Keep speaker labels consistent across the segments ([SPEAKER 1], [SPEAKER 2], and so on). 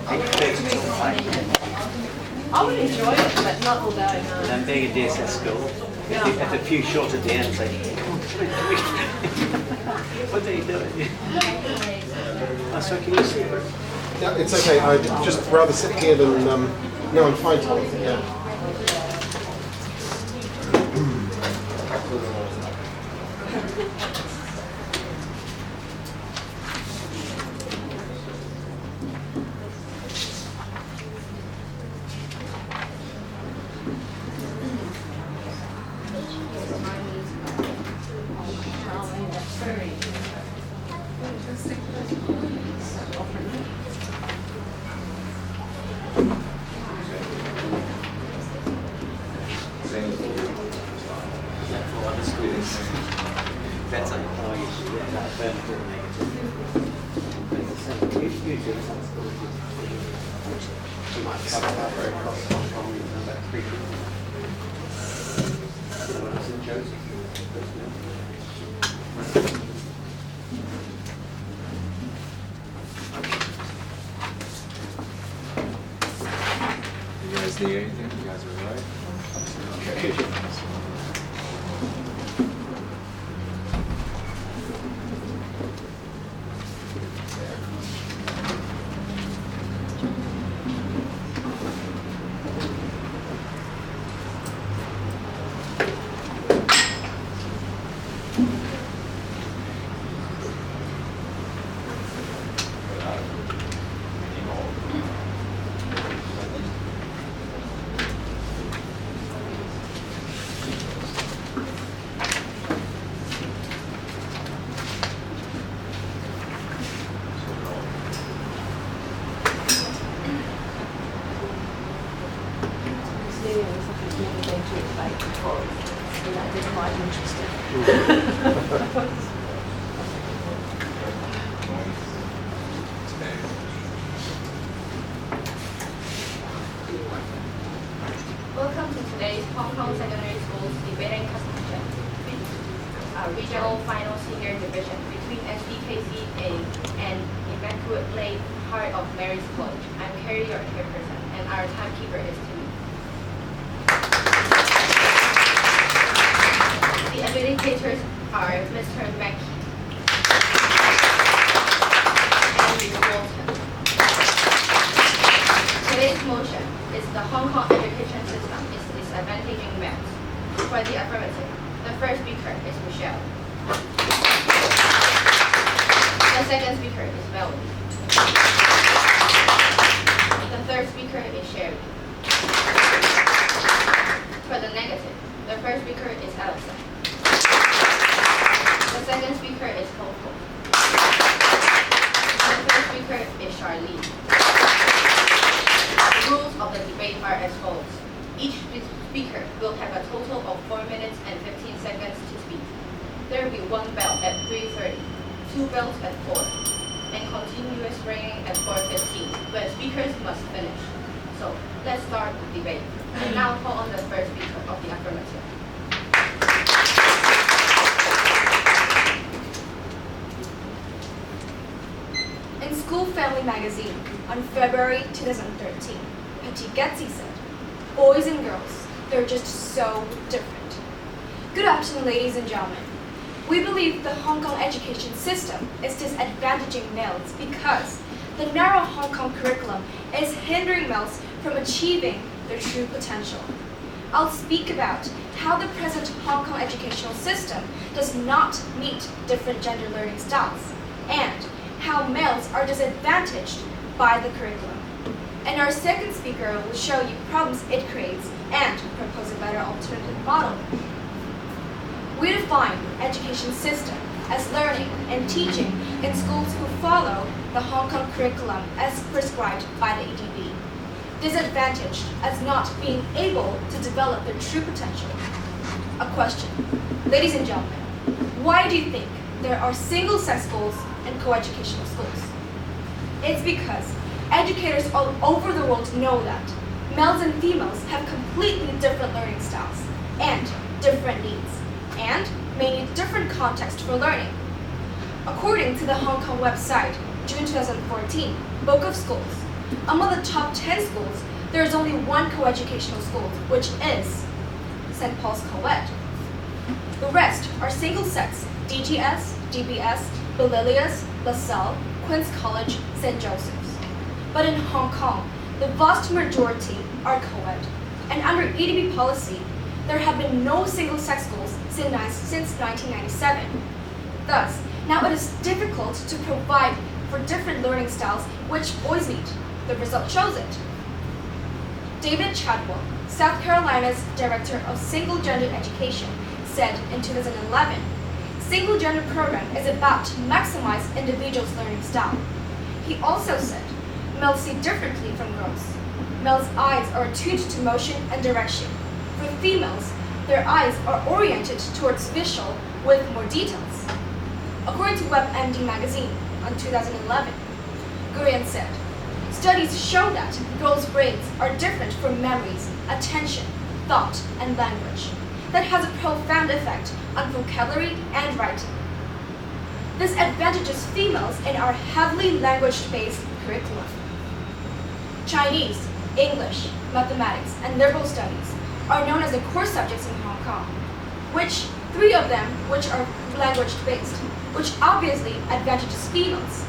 [SPEAKER 1] 8:30 till 5.
[SPEAKER 2] I would enjoy it, but not all day. No.
[SPEAKER 1] And then being a DSS school, if a few short at the end, say, what are you doing? Oh, so can you see it?
[SPEAKER 3] Yeah, it's okay. I'd just rather sit here than no, I'm fine to yeah.
[SPEAKER 1] That's like, oh, you should get that benefit negative. You might cover that very across the whole problem and about 3 people. When I was in Joseph,
[SPEAKER 4] You guys need anything? You guys are right? Okay.
[SPEAKER 5] Welcome to today's Hong Kong Secondary Schools Debating Competition, our regional final senior division between SPKC A and Immaculate Heart of Mary's College. I'm Carrie, your chairperson, and our timekeeper is Timmy. The adjudicators are Mr. Mackey and Mr. Walton. Today's motion is the Hong Kong education system is disadvantaging males. For the affirmative, the first speaker is Michelle. The second speaker is Melody. The third speaker is Sherry. For the negative, the first speaker is Allison. The second speaker is Coco. The third speaker is Charlene. The rules of the debate are as follows. Each speaker will have a total of 4 minutes and 15 seconds to speak. There will be one bell at 3:30, 2 bells at 4, and continuous ringing at 4:15, when speakers must finish. So let's start the debate. And now call on the first speaker of the affirmative.
[SPEAKER 6] In School Family Magazine on February 2013, HKSSDC said, "Boys and girls, they're just so different." Good afternoon, ladies and gentlemen. We believe the Hong Kong education system is disadvantaging males because the narrow Hong Kong curriculum is hindering males from achieving their true potential. I'll speak about how the present Hong Kong educational system does not meet different gender learning styles, and how males are disadvantaged by the curriculum. And our second speaker will show you problems it creates and propose a better alternative model. We define education system as learning and teaching in schools who follow the Hong Kong curriculum as prescribed by the EDB. Disadvantaged as not being able to develop their true potential. A question. Ladies and gentlemen, why do you think there are single-sex schools and co-educational schools? It's because educators all over the world know that males and females have completely different learning styles and different needs, and may need different context for learning. According to the Hong Kong website, June 2014, Book of Schools, Among the top 10 schools, there is only one coeducational school, which is St. Paul's Co-ed. The rest are single-sex, DGS, DBS, Belilios, LaSalle, Queen's College, St. Joseph's. But in Hong Kong, the vast majority are co-ed, and under EDB policy, there have been no single-sex schools since 1997. Thus, now it is difficult to provide for different learning styles which boys need. The result shows it. David Chadwell, South Carolina's Director of Single Gender Education, said in 2011, single gender program is about to maximize individuals' learning style. He also said, males see differently from girls. Males' eyes are attuned to motion and direction. For females, their eyes are oriented towards visual with more details. According to WebMD magazine on 2011, Gurian said, studies show that girls' brains are different for memories, attention, thought, and language. That has a profound effect on vocabulary and writing. This advantages females in our heavily language-based curriculum. Chinese, English, mathematics, and liberal studies are known as the core subjects in Hong Kong, which three of them are language-based, which obviously advantages females.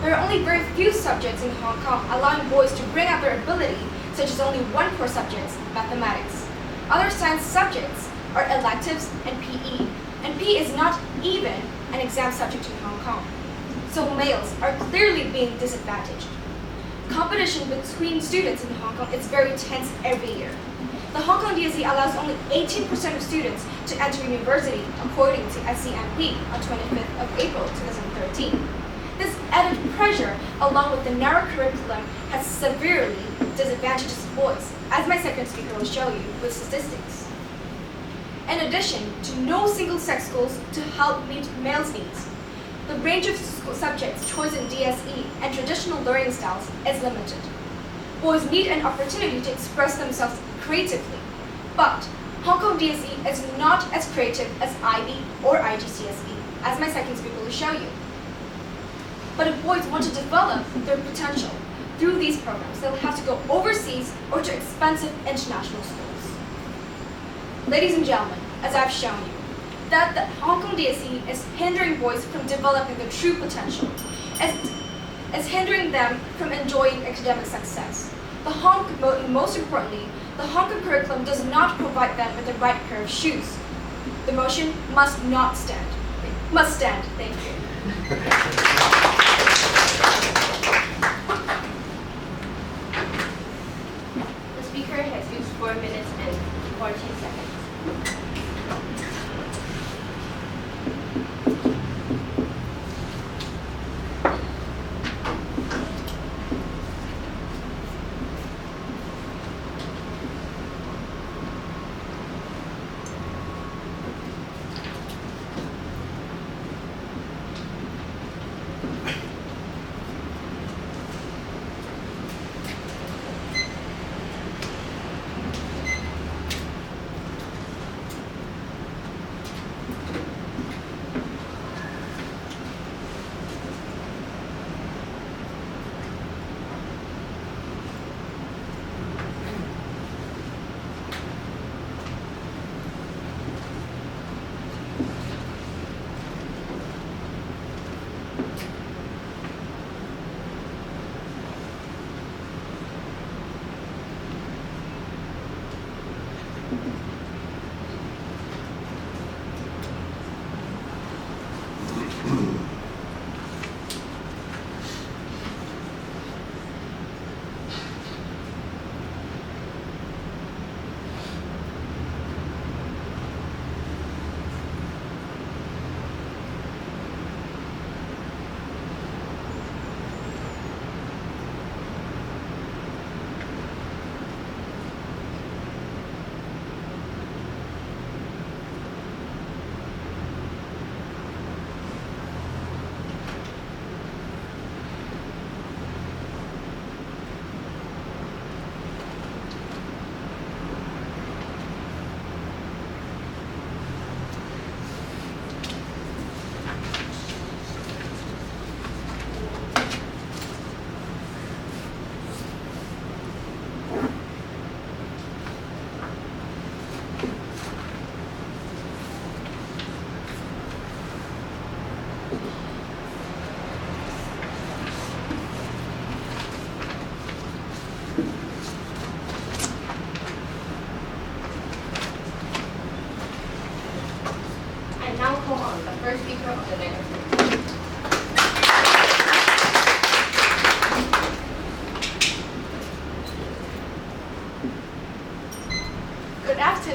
[SPEAKER 6] There are only very few subjects in Hong Kong allowing boys to bring out their ability, such as only one core subject, mathematics. Other science subjects are electives and PE, and PE is not even an exam subject in Hong Kong. So males are clearly being disadvantaged. Competition between students in Hong Kong is very tense every year. The Hong Kong DSE allows only 18% of students to enter university, according to SCMP on 25th of April 2013. This added pressure, along with the narrow curriculum, has severely disadvantaged boys, as my second speaker will show you with statistics. In addition to no single-sex schools to help meet males' needs, the range of subjects chosen in DSE and traditional learning styles is limited. Boys need an opportunity to express themselves creatively, but Hong Kong DSE is not as creative as IB or IGCSE, as my second speaker will show you. But if boys want to develop their potential through these programs, they'll have to go overseas or to expensive international schools. Ladies and gentlemen, as I've shown you, that the Hong Kong DSE is hindering boys from developing their true potential, is hindering them from enjoying academic success. Most importantly, the Hong Kong curriculum does not provide them with the right pair of shoes. The motion must not stand. Must stand. Thank you.
[SPEAKER 5] The speaker has used 4 minutes and 14 seconds.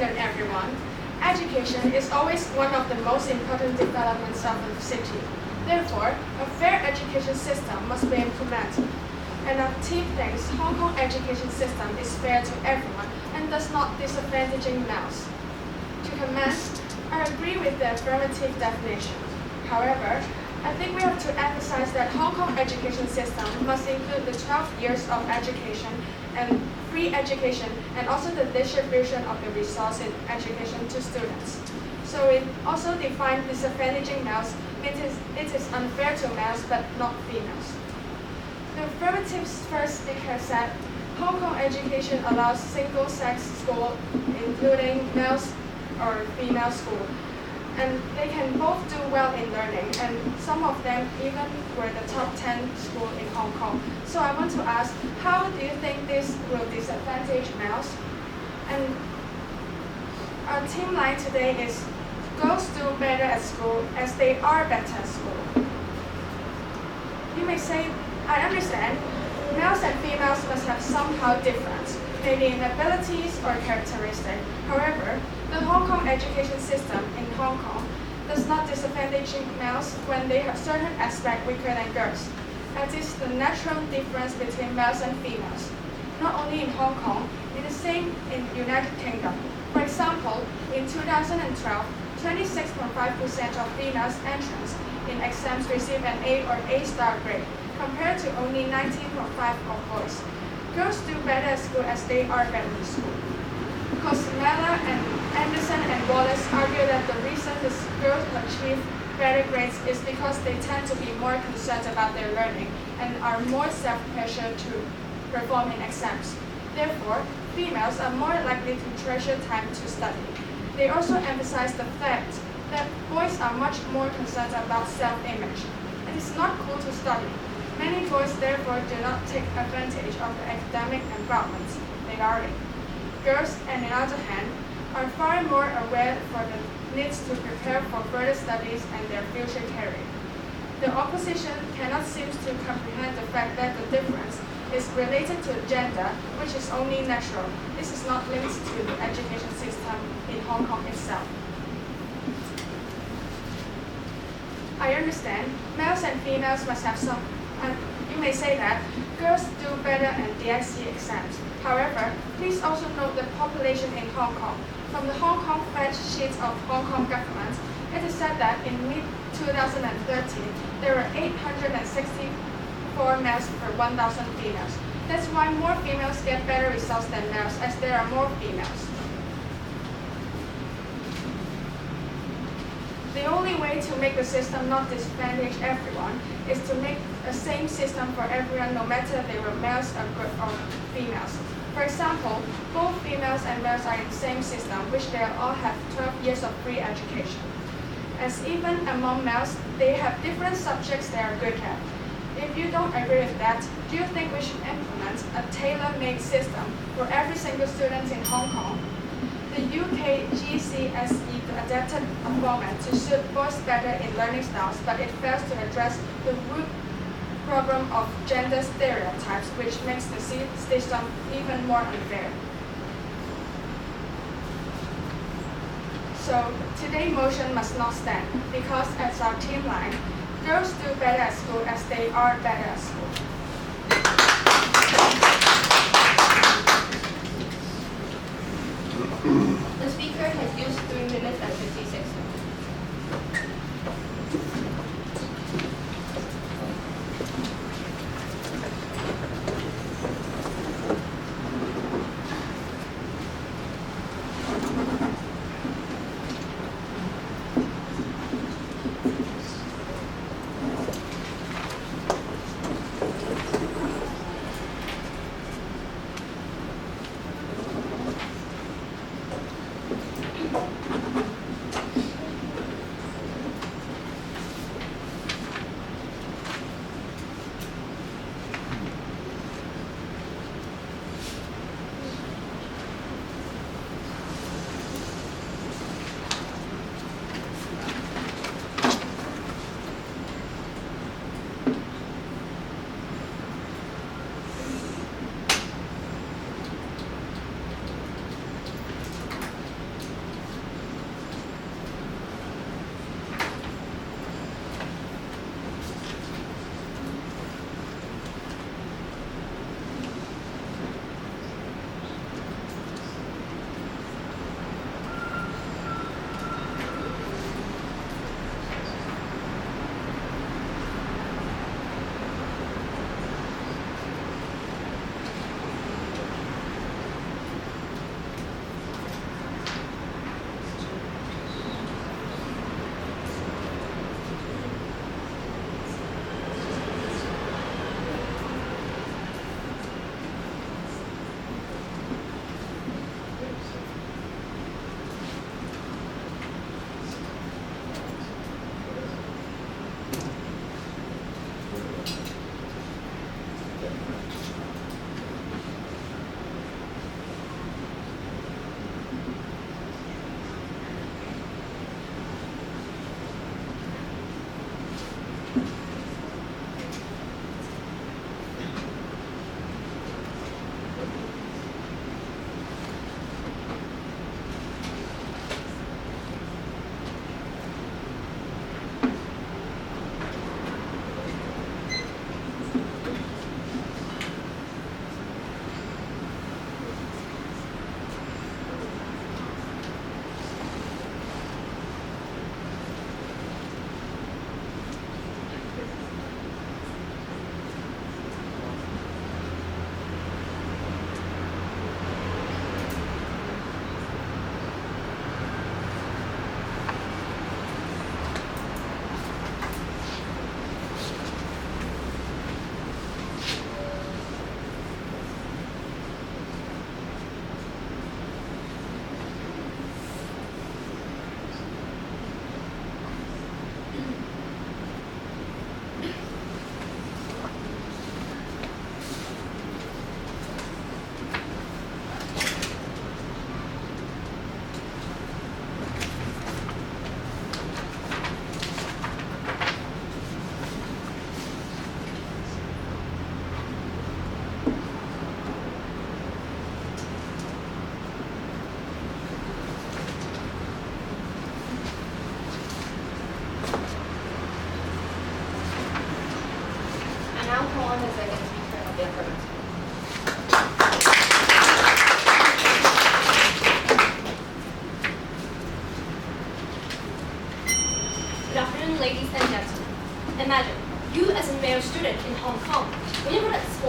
[SPEAKER 7] President, everyone. Education is always one of the most important developments of a city. Therefore, a fair education system must be implemented. And our team thinks Hong Kong education system is fair to everyone and does not disadvantaging males. To commence, I agree with the affirmative definition. However, I think we have to emphasize that Hong Kong education system must include the 12 years of education and free education and also the distribution of the resource in education to students. So it also defines disadvantaging males, it is unfair to males but not females. The affirmative's first speaker said, Hong Kong education allows single-sex school, including males or female school, and they can both do well in learning, and some of them even were the top 10 school in Hong Kong. So I want to ask, how do you think this will disadvantage males? And our team line today is, girls do better at school as they are better at school. You may say, I understand, males and females must have somehow different, maybe in abilities or characteristics. However, the Hong Kong education system in Hong Kong does not disadvantage males when they have certain aspects weaker than girls. As is the natural difference between males and females. Not only in Hong Kong, it is the same in United Kingdom. For example, in 2012, 26.5% of females entrants in exams received an A or A-star grade, compared to only 19.5% of boys. Girls do better at school as they are better in school. Cosmella and Anderson and Wallace argue that the reason the girls achieve better grades is because they tend to be more concerned about their learning and are more self-pressured to perform in exams. Therefore, females are more likely to treasure time to study. They also emphasize the fact that boys are much more concerned about self-image. It is not cool to study. Many boys therefore do not take advantage of the academic environment they are in. Girls, on the other hand, are far more aware for the needs to prepare for further studies and their future career. The opposition cannot seem to comprehend the fact that the difference is related to gender, which is only natural. This is not linked to the education system in Hong Kong itself. I understand males and females must have some, you may say that girls do better in DSE exams. However, please also note the population in Hong Kong. From the Hong Kong fact sheets of Hong Kong government, it is said that in mid-2013, there were 864 males per 1,000 females. That's why more females get better results than males, as there are more females. The only way to make the system not disadvantage everyone is to make a same system for everyone, no matter they were males or females. For example, both females and males are in the same system, which they all have 12 years of free education. As even among males, they have different subjects they are good at. If you don't agree with that, do you think we should implement a tailor-made system for every single student in Hong Kong? The UK GCSE adapted a format to suit boys better in learning styles, but it fails to address the root problem of gender stereotypes, which makes the system even more unfair. So today's motion must not stand, because as our team line, girls do better at school as they are better at school.
[SPEAKER 5] The speaker has used 3 minutes and 56 seconds.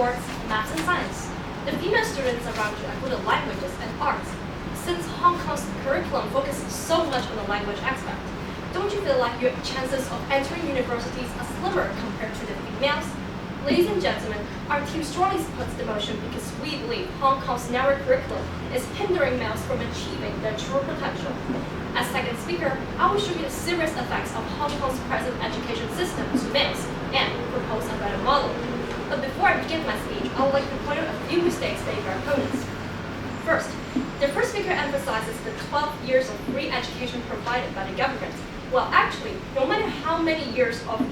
[SPEAKER 8] sports, maths, and science. The female students around you are good at languages and arts. Since Hong Kong's curriculum focuses so much on the language aspect, don't you feel like your chances of entering universities are slimmer compared to the females? Ladies and gentlemen, our team strongly supports the motion because we believe Hong Kong's narrow curriculum is hindering males from achieving their true potential. As second speaker, I will show you the serious effects of Hong Kong's present education system to males and propose a better model. But before I begin my speech, I would like to point out a few mistakes made by opponents. First, the first speaker emphasizes the 12 years of free education provided by the government. Well, actually, no matter how many years of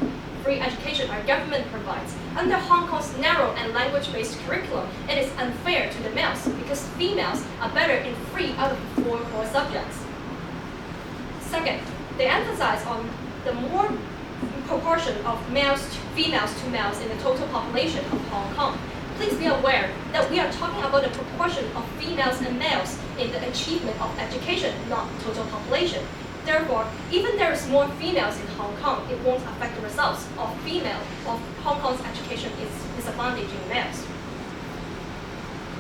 [SPEAKER 8] free education our government provides, under Hong Kong's narrow and language-based curriculum, it is unfair to the males because females are better in 3 out of 4 core subjects. Second, they emphasize on the more proportion of females to males in the total population of Hong Kong. Please be aware that we are talking about the proportion of females and males in the achievement of education, not total population. Therefore, even there is more females in Hong Kong, it won't affect the results of Hong Kong's education is disadvantaging males.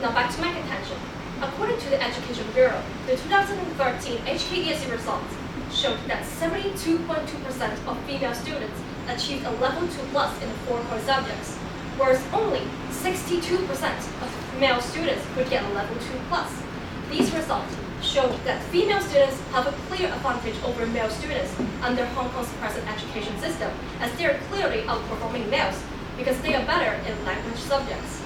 [SPEAKER 8] Now back to my contention. According to the Education Bureau, the 2013 HKSSDC results showed that 72.2% of female students achieved a level 2+ in the 4 core subjects, whereas only 62% of male students could get a level 2+. These results showed that female students have a clear advantage over male students under Hong Kong's present education system, as they are clearly outperforming males because they are better in language subjects.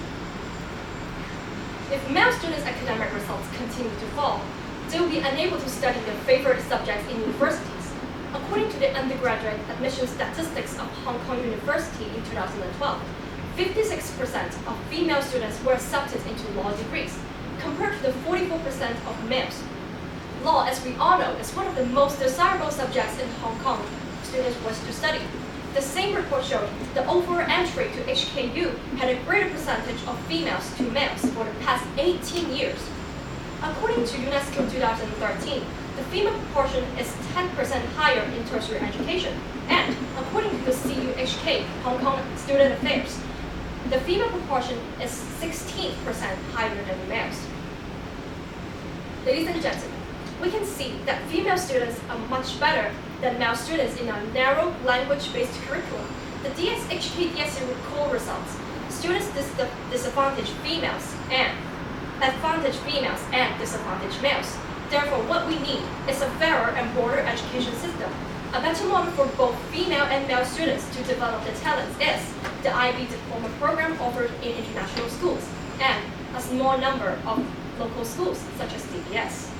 [SPEAKER 8] If male students' academic results continue to fall, they will be unable to study their favorite subjects in universities. According to the undergraduate admission statistics of Hong Kong University in 2012, 56% of female students were accepted into law degrees, compared to the 44% of males. Law, as we all know, is one of the most desirable subjects in Hong Kong students wish to study. The same report showed the overall entry to HKU had a greater percentage of females to males for the past 18 years. According to UNESCO 2013, the female proportion is 10% higher in tertiary education, and according to the CUHK, Hong Kong Student Affairs, the female proportion is 16% higher than males. Ladies and gentlemen, we can see that female students are much better than male students in our narrow language-based curriculum. The HKSSDC core results, students disadvantage females and advantage females and disadvantage males. Therefore, what we need is a fairer and broader education system. A better model for both female and male students to develop their talents is the IB diploma program offered in international schools and a small number of local schools such as DBS.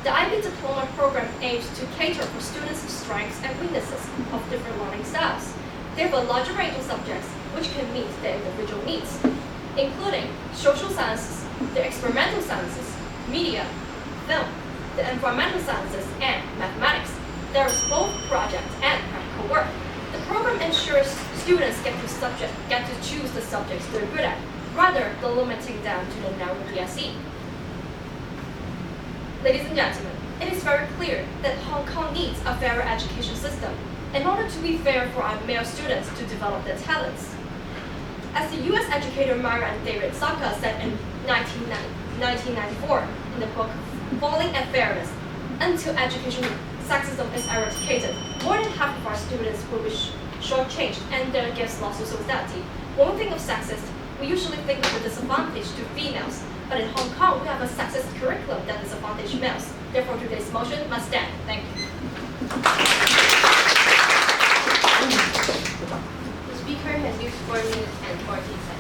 [SPEAKER 8] The IB diploma program aims to cater for students' strengths and weaknesses of different learning styles. They have a larger range of subjects which can meet their individual needs, including social sciences, the experimental sciences, media, film, the environmental sciences, and mathematics. There is both project and practical work. The program ensures students get to choose the subjects they're good at, rather than limiting them to the narrow PSE. Ladies and gentlemen, it is very clear that Hong Kong needs a fairer education system in order to be fair for our male students to develop their talents. As the US educator Myra and David Saka said in 1994 in the book Falling at Fairness, until education sexism is eradicated, more than half of our students will be shortchanged and their gifts lost to society. When we think of sexist, we usually think of the disadvantage to females, but in Hong Kong we have a sexist curriculum that disadvantages males. Therefore, today's motion must stand. Thank you.
[SPEAKER 5] The speaker has used 4 minutes and 14 seconds.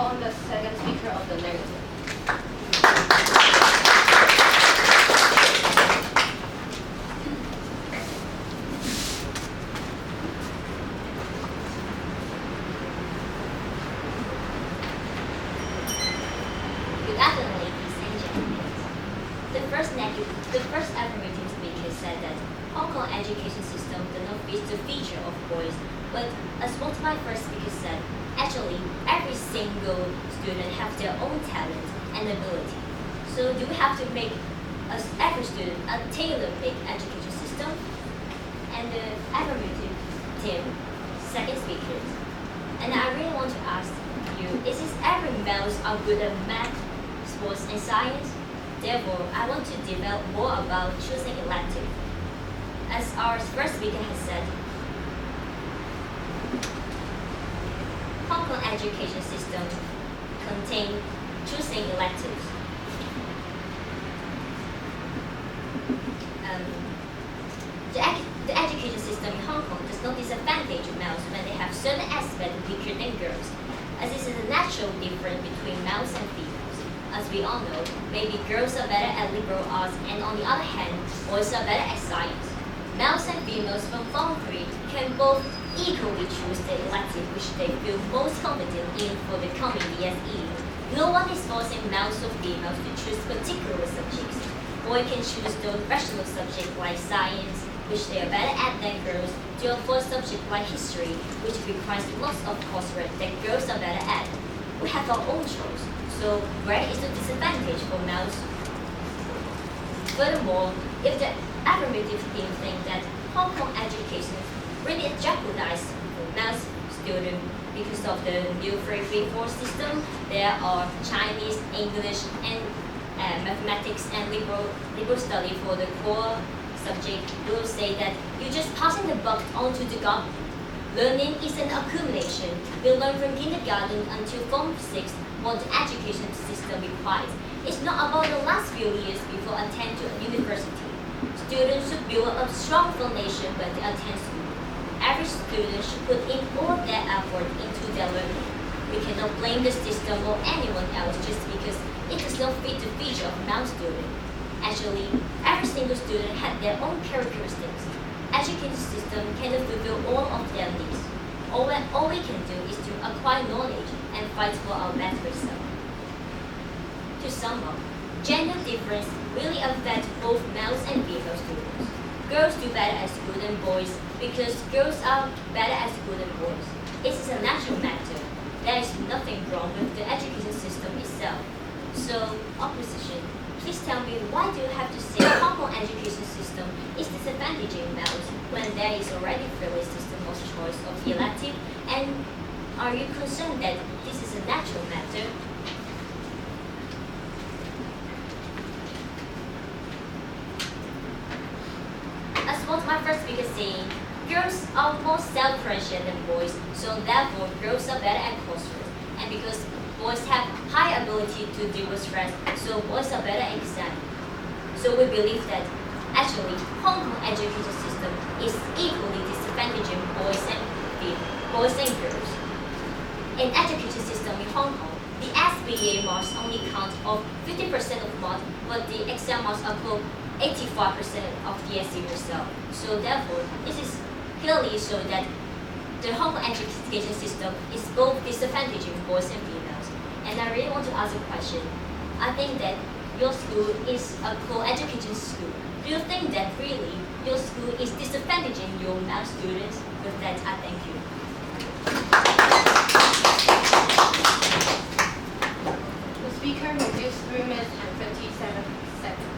[SPEAKER 5] on the second speaker of the narrative.
[SPEAKER 9] Good afternoon, ladies and gentlemen. The first affirmative speaker said that Hong Kong education system does not fit the feature of boys, but as what my first speaker said, actually every single student have their own talent and ability. So do we have to make as every student a tailor-made education system? And the affirmative team, second speaker. And I really want to ask you, is this every males are good at math, sports and science? Therefore, I want to develop more about choosing elective. As our first speaker has said, Hong Kong education system contain choosing electives. The education system in Hong Kong does not disadvantage males when they have certain aspects weaker than girls, as this is a natural difference between males and females. As we all know, maybe girls are better at liberal arts and on the other hand, boys are better at science. Males and females from Form 3 can both equally choose the elective which they feel most confident in for the coming DSE. No one is forcing males or females to choose particular subjects. Boys can choose those rational subjects like science, which they are better at than girls, to avoid subjects like history, which requires lots of coursework that girls are better at. We have our own choice, so where is the disadvantage for males? Furthermore, if the affirmative team think that Hong Kong education really jeopardized male students because of the new 334 system, there are Chinese, English, and mathematics and liberal study for the core subject, will say that you're just passing the buck on to the government. Learning is an accumulation. We learn from kindergarten until Form 6 what the education system requires. It's not about the last few years before attend to a university. Students should build a strong foundation when they attend school. Every student should put in all their effort into their learning. We cannot blame the system or anyone else just because it does not fit the feature of male student. Actually, every single student has their own characteristics. Education system cannot fulfill all of their needs. All we can do is to acquire knowledge and fight for our better result. To sum up, gender difference really affects both males and female students. Girls do better at school than boys because girls are better at school than boys. It is a natural matter. There is nothing wrong with the education system itself. So, opposition, please tell me why do you have to say Hong Kong education system is disadvantaging males when there is already fairly system of choice of the elective, and are you concerned that this is a natural matter? As what my first speaker saying, girls are more self-conscious than boys, so therefore girls are better at coursework, and because boys have high ability to deal with stress, so boys are better at exam. So we believe that actually Hong Kong education system is equally disadvantaging boys and girls. In education system in Hong Kong, the SPA marks only count of 50% of marks, but the exam marks are called 85% of the SE result. So therefore, this is clearly show that the Hong Kong education system is both disadvantaging boys and females. And I really want to ask a question. I think that your school is a co-education school. Do you think that really your school is disadvantaging your male students? With that, I thank you.
[SPEAKER 5] The speaker reduced 3 minutes and 57 seconds.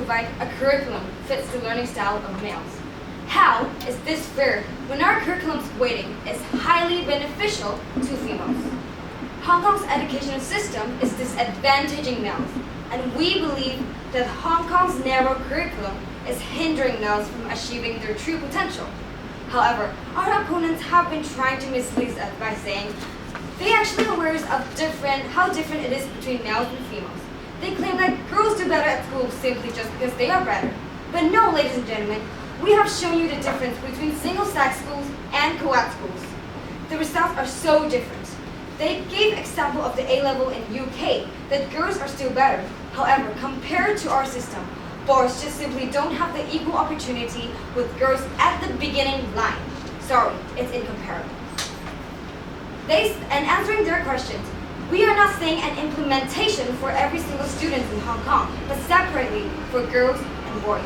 [SPEAKER 6] provide a curriculum fits the learning style of males. How is this fair when our curriculum's weighting is highly beneficial to females? Hong Kong's educational system is disadvantaging males, and we believe that Hong Kong's narrow curriculum is hindering males from achieving their true potential. However, our opponents have been trying to mislead us by saying they actually are aware of how different it is between males and females. They claim that girls do better at school simply just because they are better. But no, ladies and gentlemen, we have shown you the difference between single-sex schools and co-ed schools. The results are so different. They gave example of the A-level in UK that girls are still better. However, compared to our system, boys just simply don't have the equal opportunity with girls at the beginning line. Sorry, it's incomparable. And answering their questions, we are not saying an implementation for every single student in Hong Kong, but separately for girls and boys.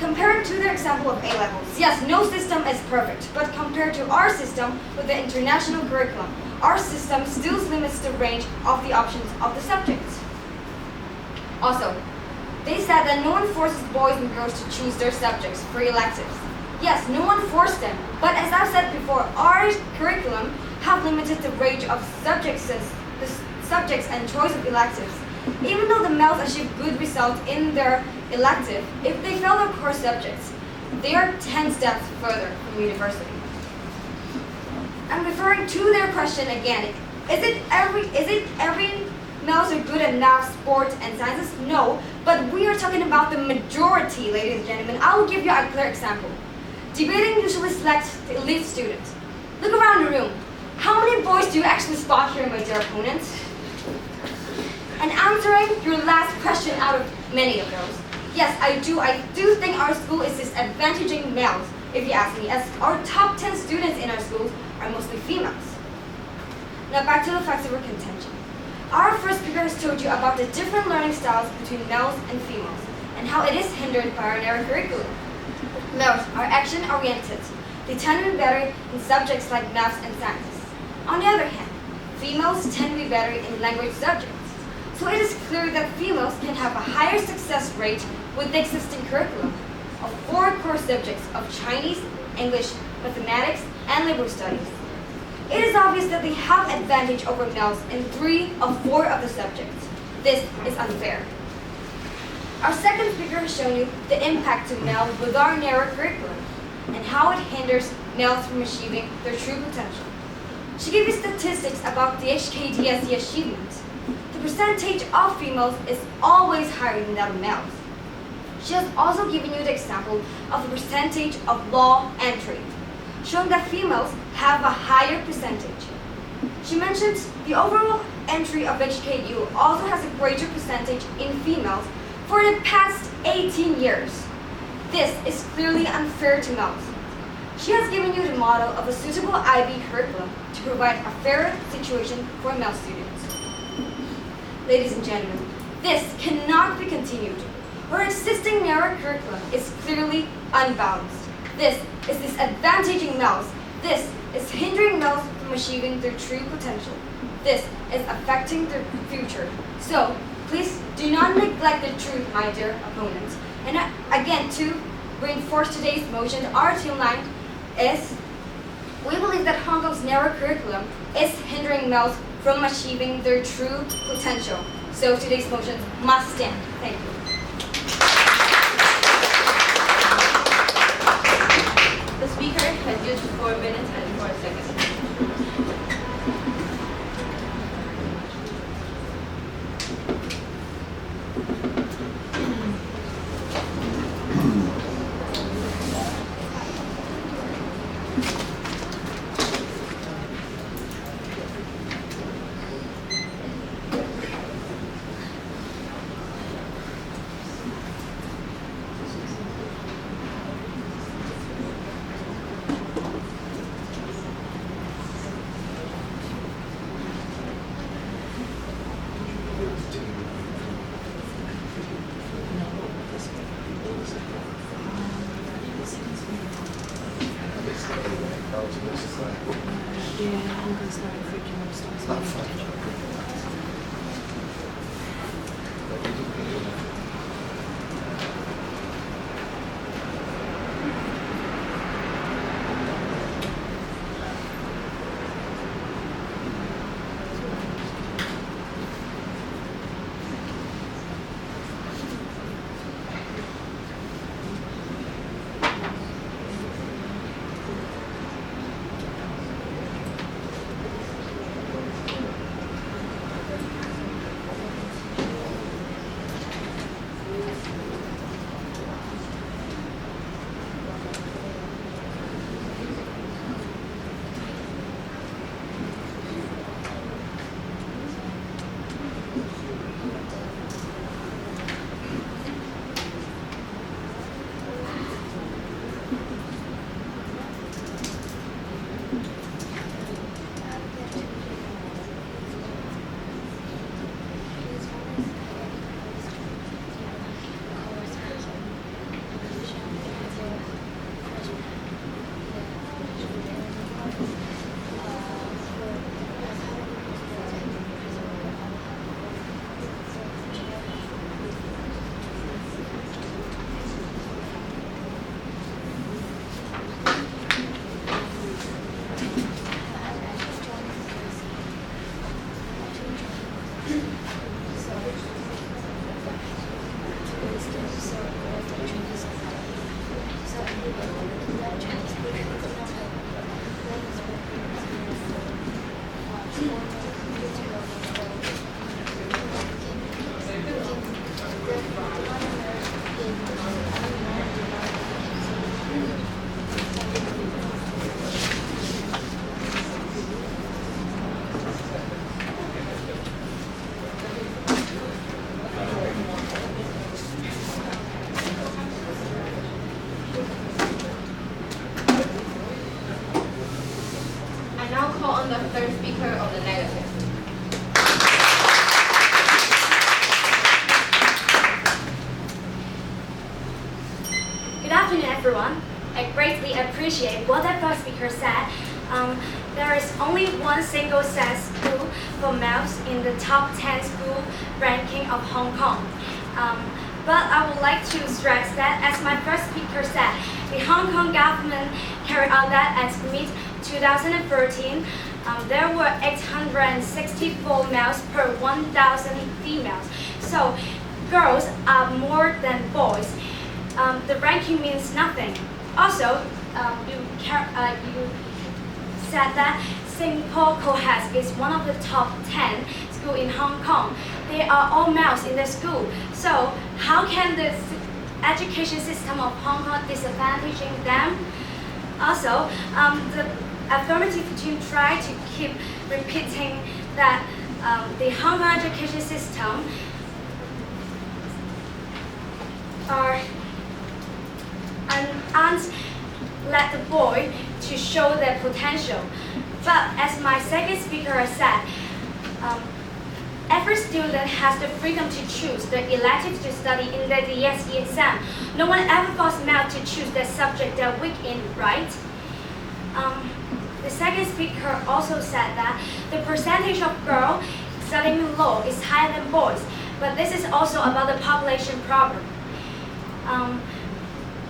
[SPEAKER 6] Compared to their example of A-levels, yes, no system is perfect, but compared to our system with the international curriculum, our system still limits the range of the options of the subjects. Also, they said that no one forces boys and girls to choose their subjects for electives. Yes, no one forced them, but as I've said before, our curriculum have limited the range of subjects and choice of electives. Even though the males achieve good results in their elective, if they fail their core subjects, they are 10 steps further from university. I'm referring to their question again. Is it every males are good at math, sports, and sciences? No, but we are talking about the majority, ladies and gentlemen. I will give you a clear example. Debating usually selects the elite students. Look around the room. How many boys do you actually spot here, my dear opponents? And answering your last question out of many of those, yes, I do think our school is disadvantaging males, if you ask me, as our top 10 students in our schools are mostly females. Now back to the facts of our contention. Our first speaker has told you about the different learning styles between males and females, and how it is hindered by our narrow curriculum. Males are action-oriented. They tend to be better in subjects like maths and sciences. On the other hand, females tend to be better in language subjects. So it is clear that females can have a higher success rate with the existing curriculum of 4 core subjects of Chinese, English, mathematics, and liberal studies. It is obvious that they have advantage over males in 3 of 4 of the subjects. This is unfair. Our second speaker has shown you the impact to males with our narrow curriculum and how it hinders males from achieving their true potential. She gave you statistics about the HKSSDC achievement. The percentage of females is always higher than that of males. She has also given you the example of the percentage of law entry, showing that females have a higher percentage. She mentioned the overall entry of HKU also has a greater percentage in females for the past 18 years. This is clearly unfair to males. She has given you the model of a suitable IB curriculum to provide a fairer situation for male students. Ladies and gentlemen, this cannot be continued. Our existing narrow curriculum is clearly unbalanced. This is disadvantaging males. This is hindering males from achieving their true potential. This is affecting their future. So, please do not neglect the truth, my dear opponents. And again, to reinforce today's motion, our team line is, we believe that Hong Kong's narrow curriculum is hindering males from achieving their true potential. So today's motions must stand. Thank you.
[SPEAKER 5] The speaker has used 4 minutes and 4 seconds. I now call on the third speaker of the negative.
[SPEAKER 6] Good afternoon, everyone. I greatly appreciate what the first speaker said. There is only one single sex school for males in the top 10 school ranking of Hong Kong. But I would like to stress that, as my first speaker said, the Hong Kong government carried out that at mid-2013, there were 864 males per 1,000 females. So girls are more than boys. The ranking means nothing. Also, you said that St. Paul Co-Heads is one of the top 10 schools in Hong Kong. They are all males in the school. So how can the education system of Hong Kong disadvantaging them? Also, the affirmative team tried to keep repeating that the Hong Kong education system aren't let the boy to show their potential. But as my second speaker has said, every student has the freedom to choose the elective to study in the DSE exam. No one ever forces male to choose the subject they're weak in, right? The second speaker also said that the percentage of girls studying law is higher than boys, but this is also about the population problem.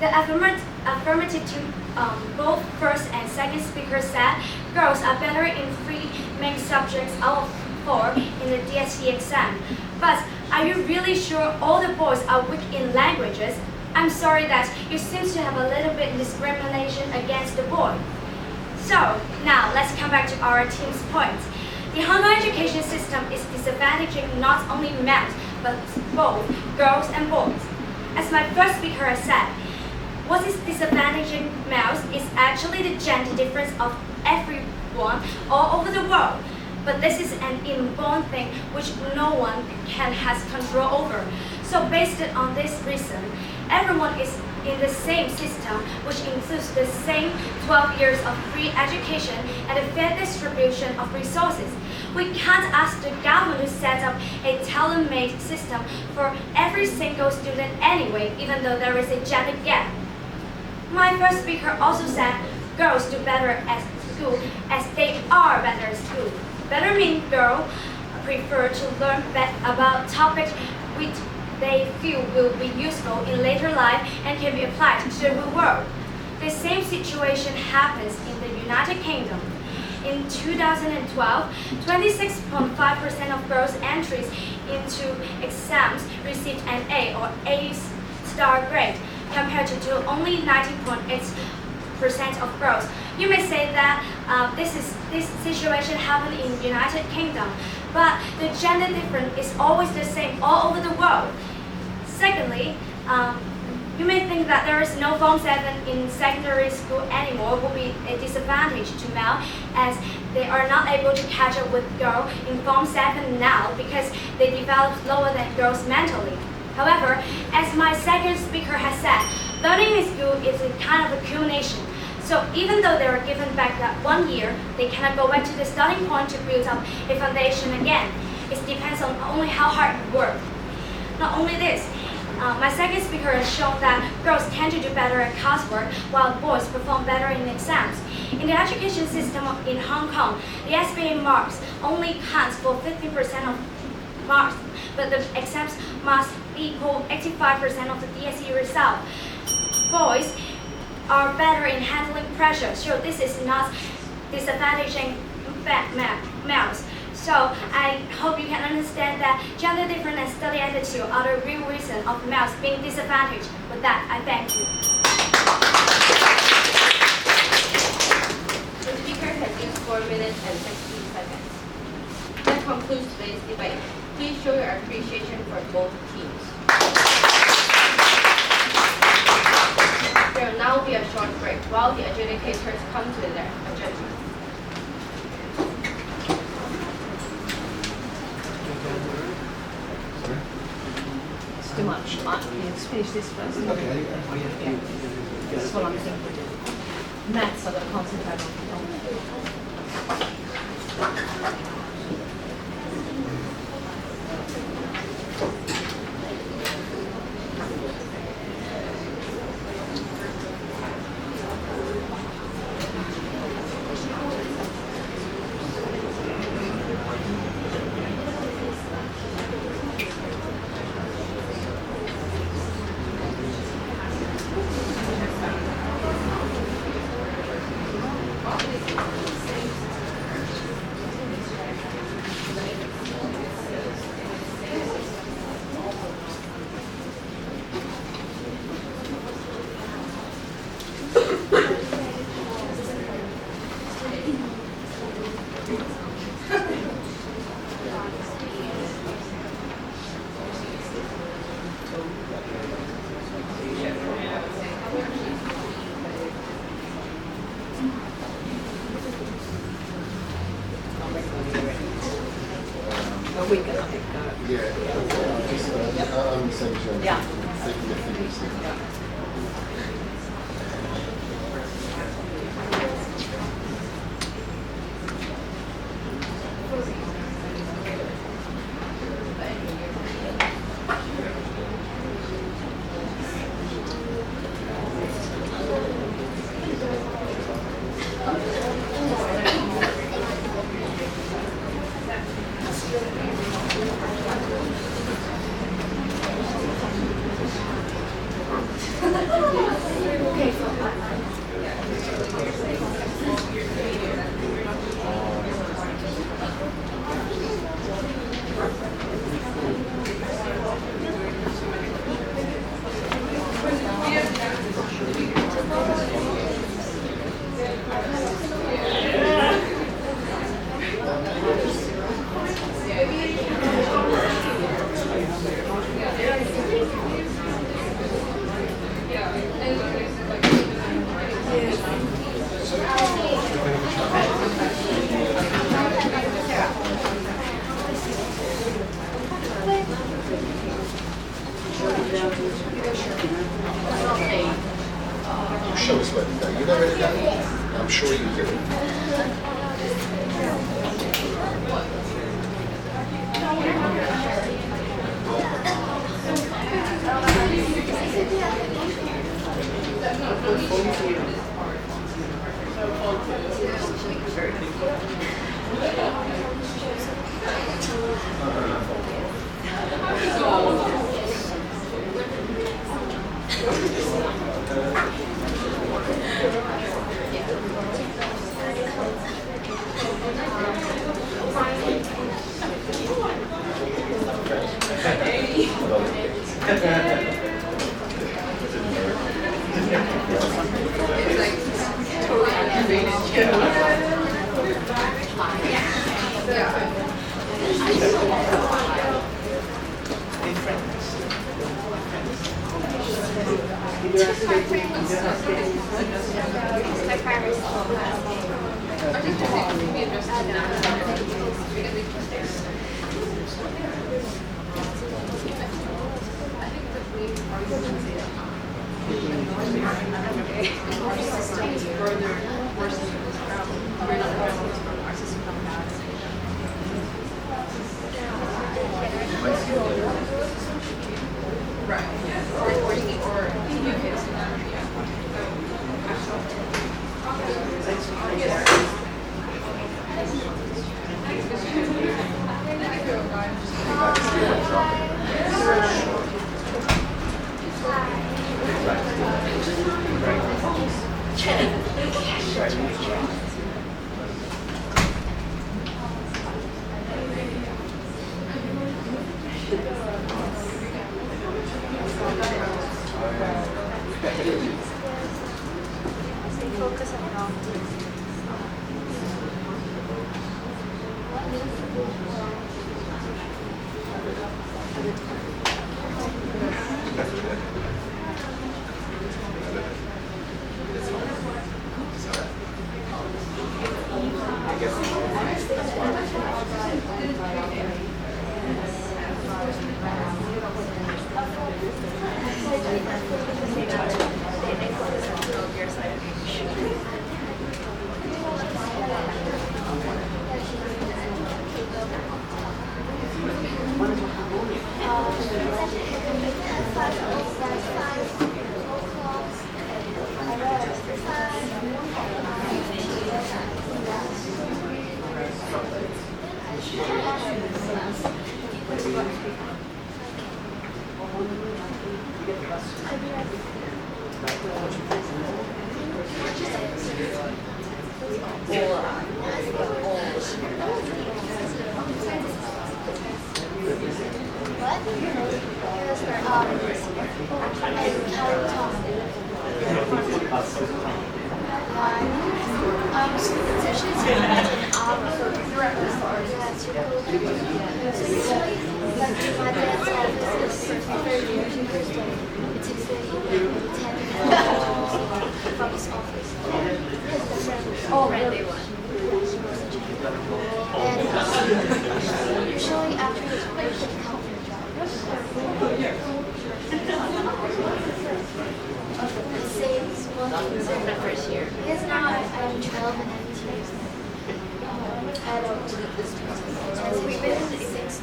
[SPEAKER 6] The affirmative team, both first and second speakers said girls are better in 3 main subjects out of 4 in the DSE exam. But are you really sure all the boys are weak in languages? I'm sorry that you seem to have a little bit discrimination against the boy. So now let's come back to our team's point. The Hong Kong education system is disadvantaging not only males, but both girls and boys. As my first speaker has said, what is disadvantaging males is actually the gender difference of everyone all over the world. But this is an inborn thing which no one has control over. So based on this reason, everyone is in the same system, which includes the same 12 years of free education and a fair distribution of resources. We can't ask the government to set up a tailor-made system for every single student anyway, even though there is a gender gap. My first speaker also said girls do better at school as they are better at school. Better means girls prefer to learn about topics which they feel will be useful in later life and can be applied to the real world. The same situation happens in the United Kingdom. In 2012, 26.5% of girls' entries into exams received an A or A-star grade, compared to only 19.8% of girls. You may say that this situation happened in the United Kingdom, but the gender difference is always the same all over the world. Secondly, you may think that there is no Form 7 in secondary school anymore will be a disadvantage to male, as they are not able to catch up with girls in Form 7 now because they develop slower than girls mentally. However, as my second speaker has said, learning in school is a kind of accumulation. So even though they are given back that 1 year, they cannot go back to the starting point to build up a foundation again. It depends on only how hard you work. Not only this, my second speaker has shown that girls tend to do better at classwork while boys perform better in exams. In the education system in Hong Kong, the SPA marks only counts for 50% of marks, but the exams must equal 85% of the DSE result. Boys are better in handling pressure, so this is not disadvantaging males. So I hope you can understand that gender difference and study attitude are the real reason of males being disadvantaged. With that, I thank you.
[SPEAKER 5] The speaker has used 4 minutes and 16 seconds. That concludes today's debate. Please show your appreciation for both teams. There will now be a short break while the adjudicators come to their judgment.
[SPEAKER 2] It's too much. Let's finish this first.
[SPEAKER 3] Okay.
[SPEAKER 2] That's what I'm thinking. Maths, I've got to concentrate on. A week, I think.
[SPEAKER 3] Yeah. I'm the same as you.
[SPEAKER 2] Yeah.
[SPEAKER 3] Taking the figures. Show us where to go. You know where to go? I'm sure you do.
[SPEAKER 6] Focus on wrong.
[SPEAKER 2] Oh, really?
[SPEAKER 6] And usually after his break, he comes from the saves one thing.
[SPEAKER 2] The first year.
[SPEAKER 6] Because now I'm 12 and I'm 2 years old. I don't. We've been in the 6th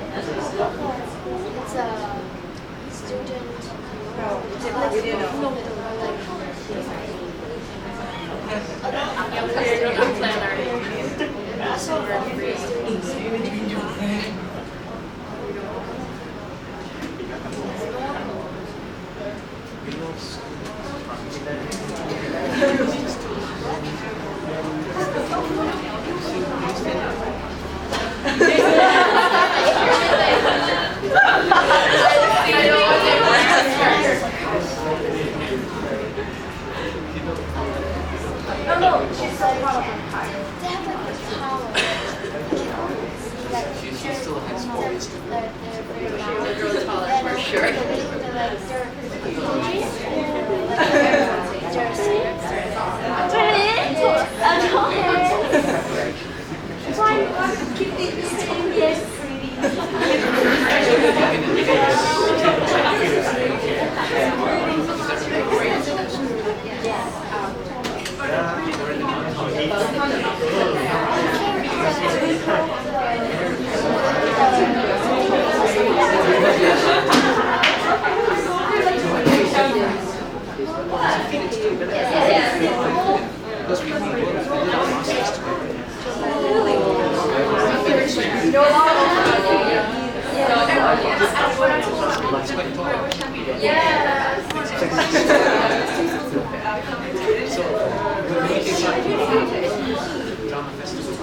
[SPEAKER 6] It's a student.
[SPEAKER 1] She's still a high school student.
[SPEAKER 2] Girls college for sure.
[SPEAKER 1] Drama festival.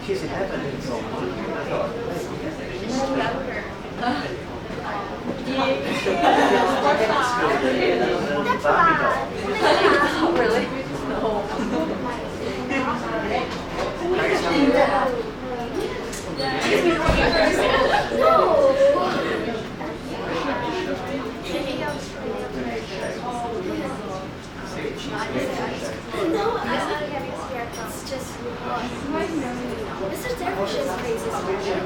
[SPEAKER 1] She's in heaven.
[SPEAKER 2] Really?
[SPEAKER 6] No, I'm not having a scare. It's just Mr. Dervish's face is magic.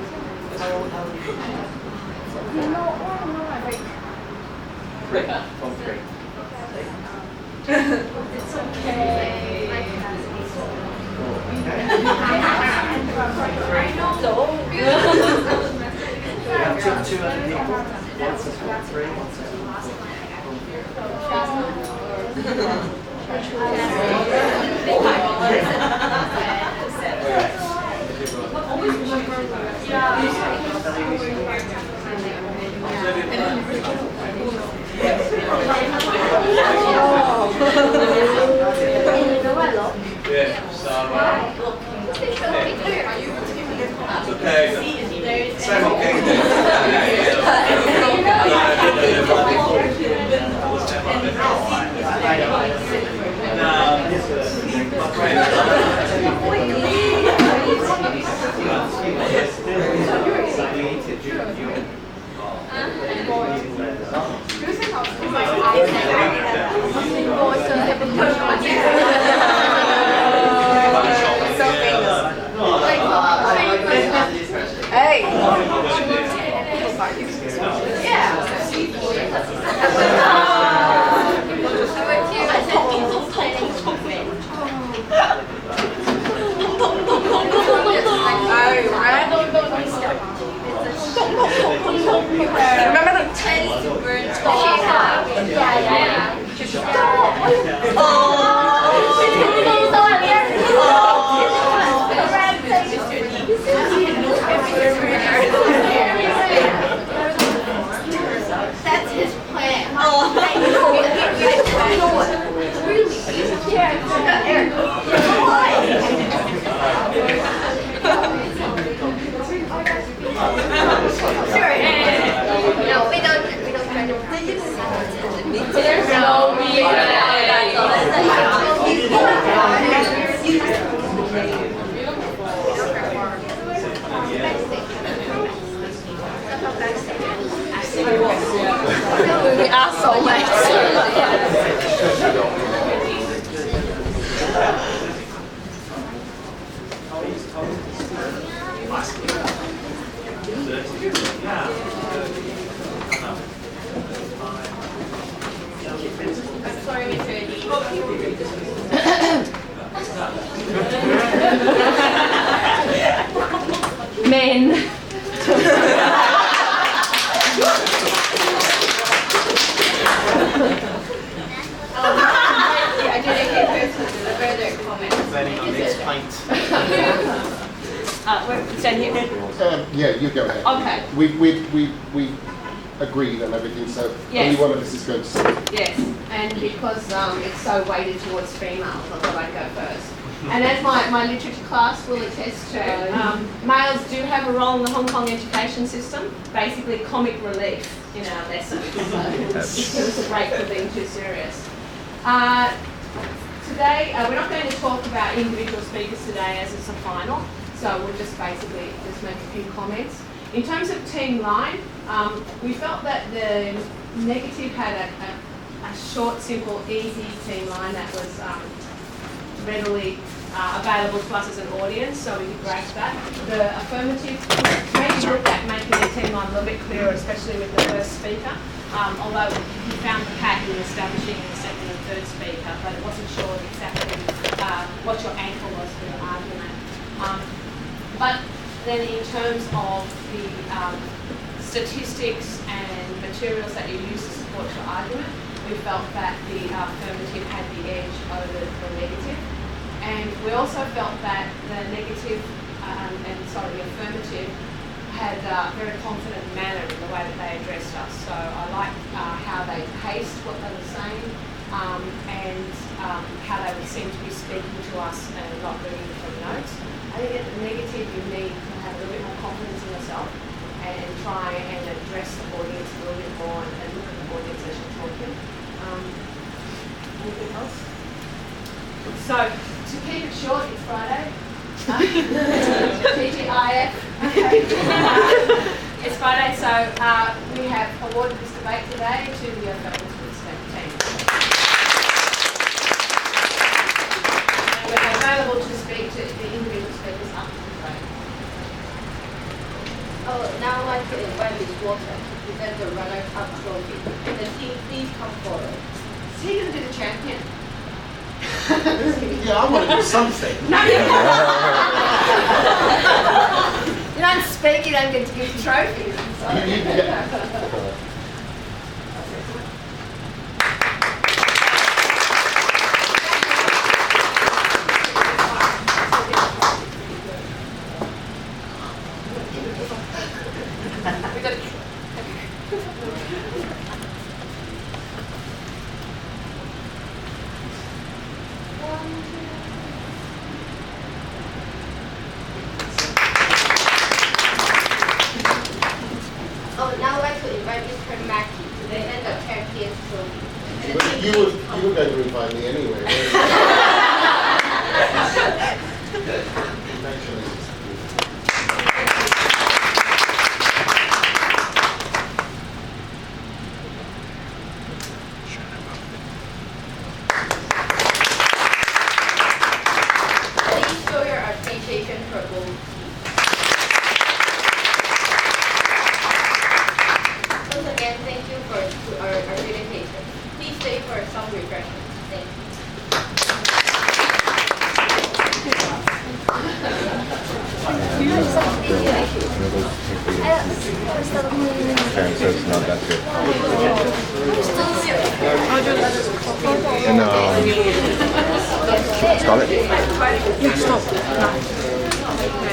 [SPEAKER 2] It's okay.
[SPEAKER 6] I know.
[SPEAKER 1] Two other people. Once is for three, once is
[SPEAKER 10] Yeah, so it's okay. Same okay.
[SPEAKER 7] Remember the taste burns?
[SPEAKER 5] That's his plan. No, we don't try to practice.
[SPEAKER 2] There's no we are
[SPEAKER 5] Sorry, Mr. Eddie.
[SPEAKER 2] men.
[SPEAKER 5] I did a first with the further comment.
[SPEAKER 1] Depending on next pint.
[SPEAKER 2] Stand here.
[SPEAKER 3] Yeah, you go ahead.
[SPEAKER 2] Okay.
[SPEAKER 3] We agreed on everything, so
[SPEAKER 2] Yes.
[SPEAKER 3] only one of us is going to speak.
[SPEAKER 2] Yes, and because it's so weighted towards females, I thought I'd go first. And as my literature class will attest to, males do have a role in the Hong Kong education system, basically comic relief in our lessons. So it was a break from being too serious. Today, we're not going to talk about individual speakers today as it's a final, so we'll just basically just make a few comments. In terms of team line, we felt that the negative had a short, simple, easy team line that was readily available to us as an audience, so we could grasp that. The affirmative maybe looked at making the team line a little bit clearer, especially with the first speaker, although he found the pack in establishing the second and third speaker, but it wasn't sure exactly what your anchor was for your argument. But then in terms of the statistics and materials that you use to support your argument, we felt that the affirmative had the edge over the negative. And we also felt that the negative, the affirmative had a very confident manner in the way that they addressed us. So I liked how they paced what they were saying, and how they would seem to be speaking to us and not reading from notes. I think at the negative, you need to have a little bit more confidence in yourself and try and address the audience a little bit more and look at the audience as you're talking. Anything else? So, to keep it short, it's Friday. TGIF. Okay. It's Friday, so we have awarded this debate today to the Government team. And we're available to speak to the individual speakers after the debate.
[SPEAKER 5] Oh, now I'd like to invite Ms. Walter to present the runner-up trophy. And the team, please come forward.
[SPEAKER 2] Is he going to be the champion?
[SPEAKER 3] Yeah, I want to do something.
[SPEAKER 2] No, you don't speak, you don't get to give trophies.
[SPEAKER 5] Oh, now I'd like to invite Mr. Mackey to present the champion's trophy. And the team,
[SPEAKER 3] You were going to invite me anyway. weren't you? Congratulations.
[SPEAKER 5] please show your appreciation for both. Once again, thank you for our dedication. Please stay for some refreshments. Thank you.
[SPEAKER 4] Okay, so it's not that good. And start it?